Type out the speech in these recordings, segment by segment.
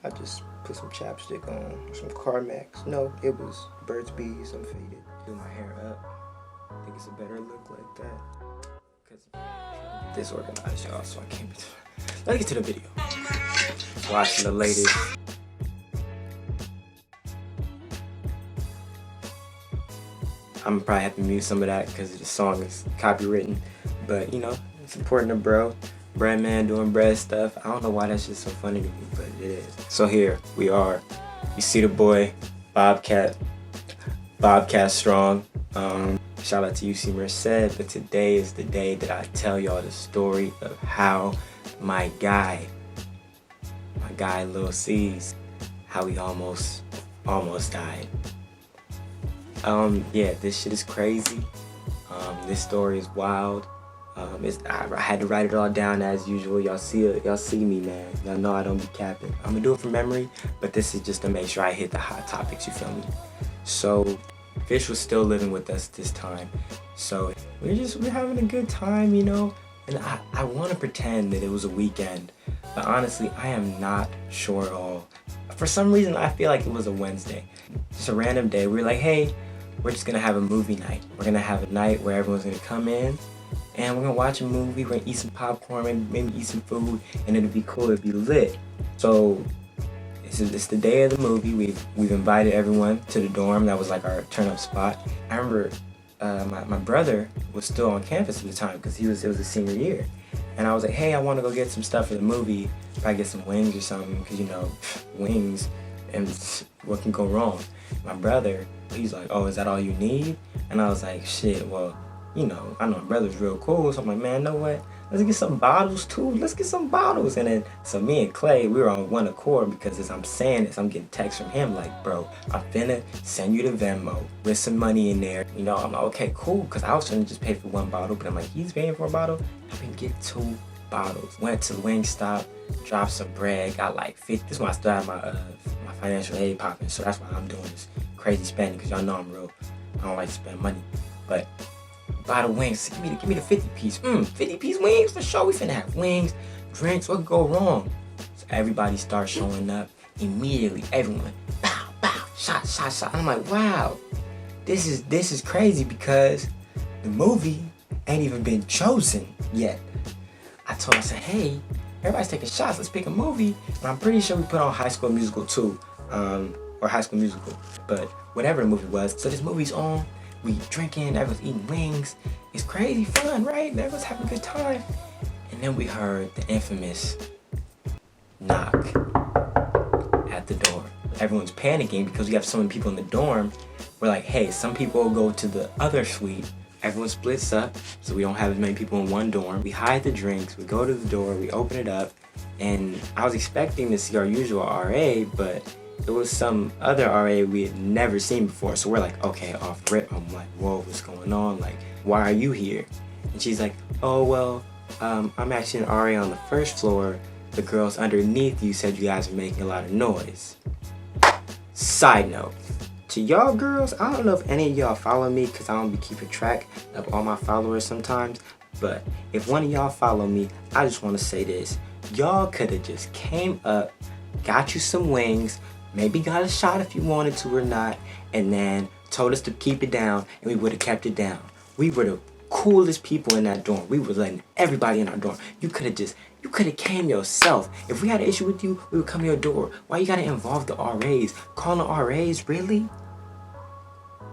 I just put some chapstick on, some Carmex. No, it was Burt's Bees. I'm faded. Do my hair up. I think it's a better look like that. Cause disorganized, y'all. So I can't be. Let's get to the video. Watching the latest. I'm probably have to mute some of that because the song is copywritten, but you know, supporting the bro, bread man doing bread stuff. I don't know why that's just so funny to me, but it is. So here we are. You see the boy, Bobcat Strong. Shout out to UC Merced, but today is the day that I tell y'all the story of how my guy Lil C's, how he almost died. Yeah, this shit is crazy. This story is wild. I had to write it all down as usual. Y'all see me, man. Y'all know I don't be capping. I'm gonna do it from memory, but this is just to make sure I hit the hot topics, you feel me? So, Fish was still living with us this time. So, we're having a good time, you know? And I wanna pretend that it was a weekend, but honestly, I am not sure at all. For some reason, I feel like it was a Wednesday. Just a random day. We were like, hey, we're just gonna have a movie night. We're gonna have a night where everyone's gonna come in and we're gonna watch a movie, we're gonna eat some popcorn, maybe eat some food, and it'll be cool, it'll be lit. So it's the day of the movie. We've invited everyone to the dorm. That was like our turn up spot. I remember my brother was still on campus at the time because it was a senior year. And I was like, hey, I wanna go get some stuff for the movie, probably get some wings or something, because you know, wings, and what can go wrong? My brother, he's like, oh, is that all you need? And I was like, shit, well, you know, I know my brother's real cool, so I'm like, man, you know what? Let's get some bottles too. Let's get some bottles. And then, so me and Clay, we were on one accord because as I'm saying this, I'm getting texts from him like, bro, I'm finna send you the Venmo with some money in there. You know, I'm like, okay, cool, because I was trying to just pay for one bottle, but I'm like, he's paying for a bottle? I can get 2 bottles. Went to Wingstop, dropped some bread, got like 50. This is when I started my financial aid popping, so that's why I'm doing this crazy spending, because y'all know I don't like to spend money. But buy the wings, give me the 50-piece. 50-piece wings for sure. We finna have wings, drinks, what could go wrong? So everybody starts showing up immediately. Everyone, bow, bow, shot, shot, shot. I'm like, wow, this is crazy because the movie ain't even been chosen yet. I told him, I said, hey, everybody's taking shots, let's pick a movie. And I'm pretty sure we put on High School Musical 2, or High School Musical, but whatever the movie was. So this movie's on, we drinking, everyone's eating wings. It's crazy fun, right? Everyone's having a good time. And then we heard the infamous knock at the door. Everyone's panicking because we have so many people in the dorm. We're like, hey, some people will go to the other suite. Everyone splits up, so we don't have as many people in one dorm. We hide the drinks, we go to the door, we open it up, and I was expecting to see our usual RA, but it was some other RA we had never seen before. So we're like, okay, off rip. I'm like, whoa, what's going on? Like, why are you here? And she's like, oh, well, I'm actually an RA on the first floor. The girls underneath you said you guys are making a lot of noise. Side note. To y'all girls, I don't know if any of y'all follow me because I don't be keeping track of all my followers sometimes, but if one of y'all follow me, I just want to say this. Y'all could have just came up, got you some wings, maybe got a shot if you wanted to or not, and then told us to keep it down, and we would have kept it down. We were the coolest people in that dorm. We were letting everybody in our dorm. You could have came yourself. If we had an issue with you, we would come to your door. Why you gotta involve the RAs? Calling the RAs, really?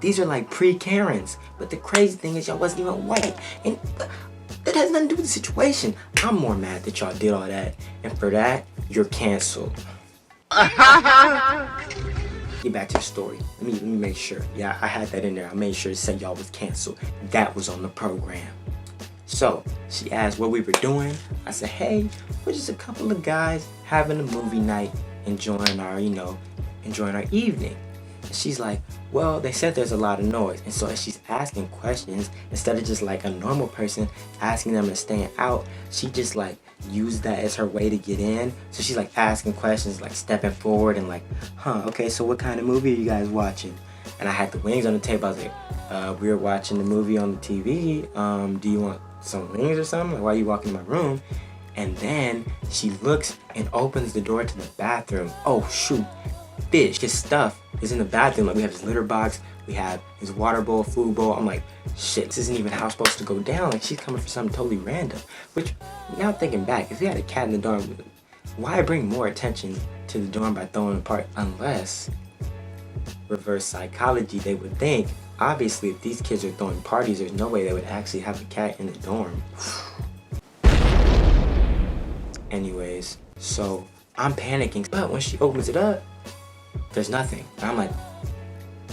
These are like pre-Karens. But the crazy thing is y'all wasn't even white. And that has nothing to do with the situation. I'm more mad that y'all did all that. And for that, you're canceled. Get back to the story. Let me make sure. Yeah, I had that in there. I made sure to say y'all was canceled. That was on the program. So, she asked what we were doing. I said, hey, we're just a couple of guys having a movie night, enjoying our evening. And she's like, well, they said there's a lot of noise. And so as she's asking questions, instead of just like a normal person asking them to stand out, she just like used that as her way to get in. So she's like asking questions, like stepping forward and like, okay, so what kind of movie are you guys watching? And I had the wings on the table. I was like, we were watching the movie on the TV. Do you want some wings or something? Like, why are you walking in my room? And then she looks and opens the door to the bathroom. Oh shoot, fish, his stuff is in the bathroom. Like we have his litter box, we have his water bowl, food bowl. I'm like, shit, this isn't even how it's supposed to go down. Like she's coming for something totally random. Which, now thinking back, if we had a cat in the dorm, why bring more attention to the dorm by throwing it apart? Unless, reverse psychology, they would think, obviously if these kids are throwing parties, there's no way they would actually have a cat in the dorm. Anyways, so I'm panicking, but when she opens it up, there's nothing. I'm like,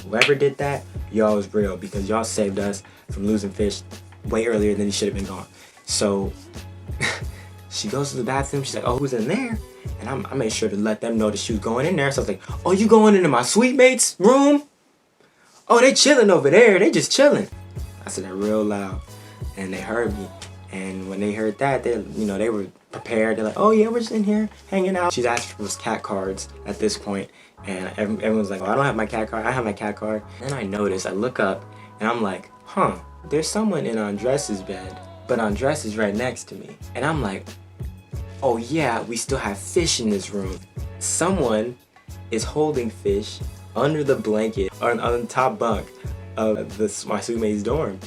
whoever did that, y'all was real, because y'all saved us from losing fish way earlier than he should have been gone. So she goes to the bathroom, she's like, oh, who's in there? And I made sure to let them know that she was going in there. So I was like, oh, you going into my sweet mate's room? Oh, they chilling over there, they just chilling. I said that real loud, and they heard me. And when they heard that, they were prepared. They're like, oh yeah, we're just in here hanging out. She's asked for those cat cards at this point, and everyone's like, oh, I don't have my cat card. I have my cat card. Then I notice, I look up, and I'm like, huh, there's someone in Andres' bed, but Andres is right next to me. And I'm like, oh yeah, we still have fish in this room. Someone is holding fish under the blanket on the top bunk of my sweet mate's dorm.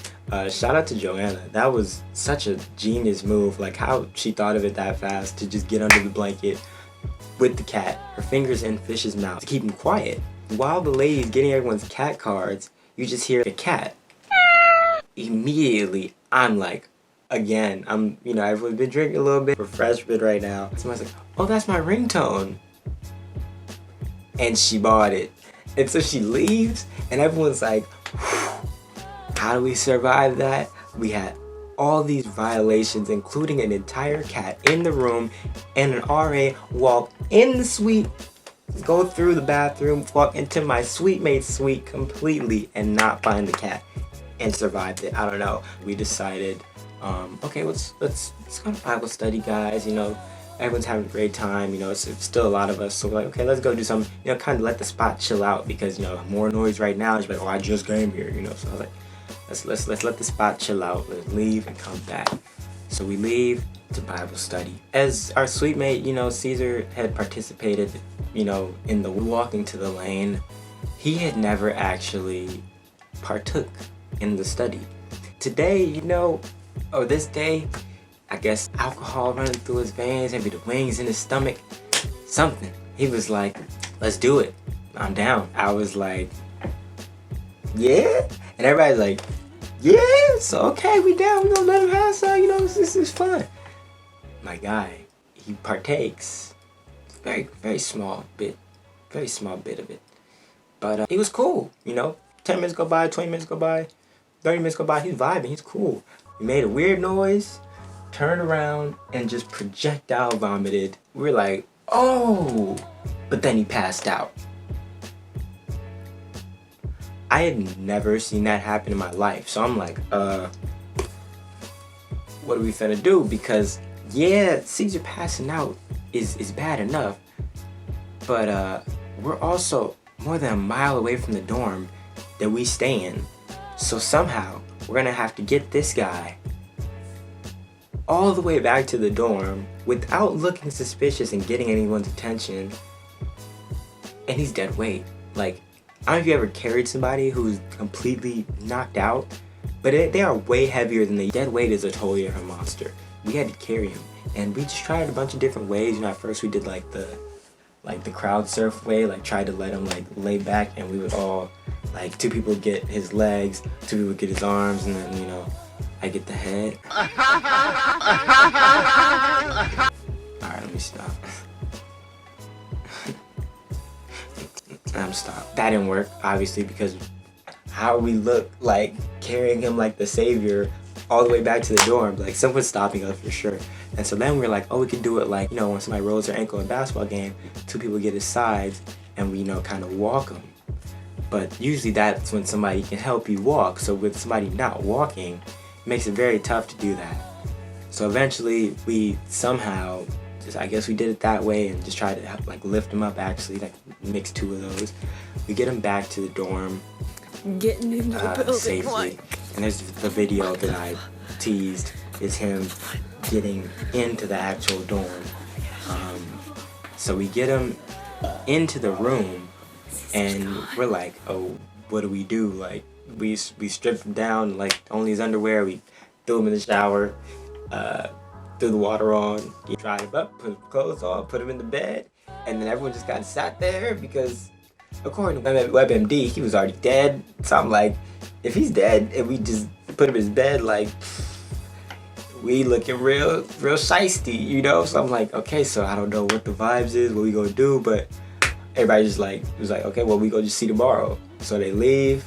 Shout out to Joanna. That was such a genius move. Like how she thought of it that fast to just get under the blanket with the cat, her fingers in Fish's mouth to keep him quiet. While the lady's getting everyone's cat cards, you just hear a cat. Immediately, I'm like, again, everyone's been drinking a little bit, refreshment right now. Someone's like, oh, that's my ringtone. And she bought it. And so she leaves, and everyone's like, how do we survive that? We had all these violations, including an entire cat in the room, and an RA walk in the suite, go through the bathroom, walk into my sweet mate's suite completely, and not find the cat, and survived it. I don't know. We decided, okay, let's go to Bible study, guys. Everyone's having a great time. It's still a lot of us, so we're like, okay, let's go do something. Kind of let the spot chill out, because more noise right now. It's like, oh, I just came here. So I was like, let's let the spot chill out. Let's leave and come back. So we leave to Bible study. As our sweet mate, Cesar had participated, in the walking to the lane. He had never actually partook in the study. Today, or this day, I guess alcohol running through his veins, maybe the wings in his stomach, something. He was like, let's do it. I'm down. I was like, yeah? And everybody's like, yeah, so okay, we down. We're gonna let him have some, this is fun. My guy, he partakes. Very, very small bit of it. But it was cool, 10 minutes go by, 20 minutes go by, 30 minutes go by, he's vibing, he's cool. He made a weird noise, turned around, and just projectile vomited. We were like, oh, but then he passed out. I had never seen that happen in my life. So I'm like, what are we finna do? Because, yeah, Cesar passing out is bad enough. But we're also more than a mile away from the dorm that we stay in. So somehow, we're gonna have to get this guy all the way back to the dorm without looking suspicious and getting anyone's attention. And he's dead weight. Like, I don't know if you ever carried somebody who's completely knocked out, but they are way heavier than the dead weight is a totally different monster. We had to carry him, and we just tried a bunch of different ways. At first we did the crowd surf way, tried to let him lay back, and we would all, two people get his legs, two people get his arms, and then I get the head. Alright, let me stop. Stop. That didn't work, obviously, because how we look like carrying him like the savior all the way back to the dorm, someone's stopping us for sure. And so then we're like, oh, we could do it when somebody rolls their ankle in a basketball game, two people get his sides, and we kind of walk him. But usually that's when somebody can help you walk. So with somebody not walking, it makes it very tough to do that. So eventually we somehow, I guess we did it that way and just tried to lift him up, actually, mix two of those. We get him back to the dorm. Getting into the building safely. And there's the video that I teased. Is him getting into the actual dorm. So we get him into the room, and we're like, oh, what do we do? Like, we stripped him down, like only his underwear. We threw him in the shower, threw the water on, he dried him up, put his clothes on, put him in the bed, and then everyone just got sat there because, according to WebMD, he was already dead. So I'm like, if he's dead and we just put him in his bed, like, we looking real shiesty, you know? So I'm like, okay, so I don't know what the vibes is, what we gonna do, but everybody just like, was like, okay, well, we go just see tomorrow. So they leave.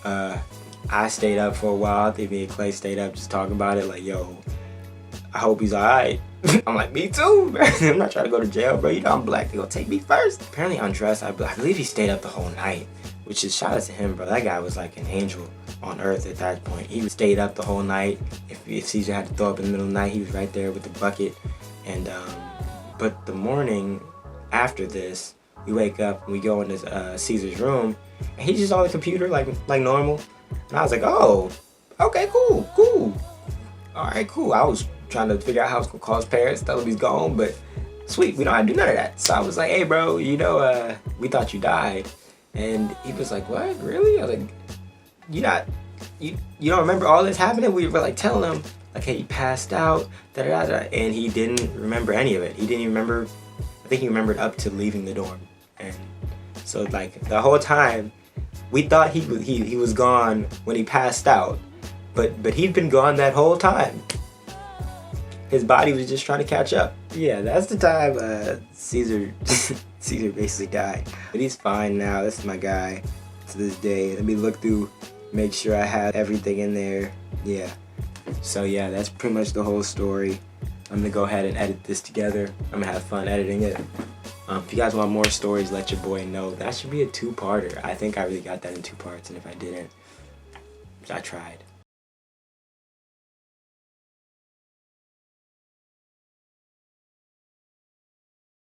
I stayed up for a while. I think me and Clay stayed up just talking about it, like, yo, I hope he's alright. I'm like, me too, man. I'm not trying to go to jail, bro. You know I'm black. They gonna take me first. Apparently undressed. I believe he stayed up the whole night, which is shout out to him, bro. That guy was like an angel on earth at that point. He stayed up the whole night. If Cesar had to throw up in the middle of the night, he was right there with the bucket. And but the morning after this, we wake up and we go into Cesar's room, and he's just on the computer like normal. And I was like, oh, okay, cool. All right, cool. I was trying to figure out how I was gonna call his parents, tell him he's gone, but sweet, we don't have to do none of that. So I was like, hey, bro, you know, we thought you died. And he was like, what, really? I was like, you don't remember all this happening? We were like telling him, like, hey, he passed out, da-da-da-da, and he didn't remember any of it. He didn't even remember, I think he remembered up to leaving the dorm. And so like the whole time, we thought he was gone when he passed out, but he'd been gone that whole time. His body was just trying to catch up. Yeah, that's the time Cesar basically died. But he's fine now. This is my guy to this day. Let me look through, make sure I have everything in there. Yeah. So yeah, that's pretty much the whole story. I'm gonna go ahead and edit this together. I'm gonna have fun editing it. If you guys want more stories, let your boy know. That should be a two-parter. I think I really got that in 2 parts, and if I didn't, I tried.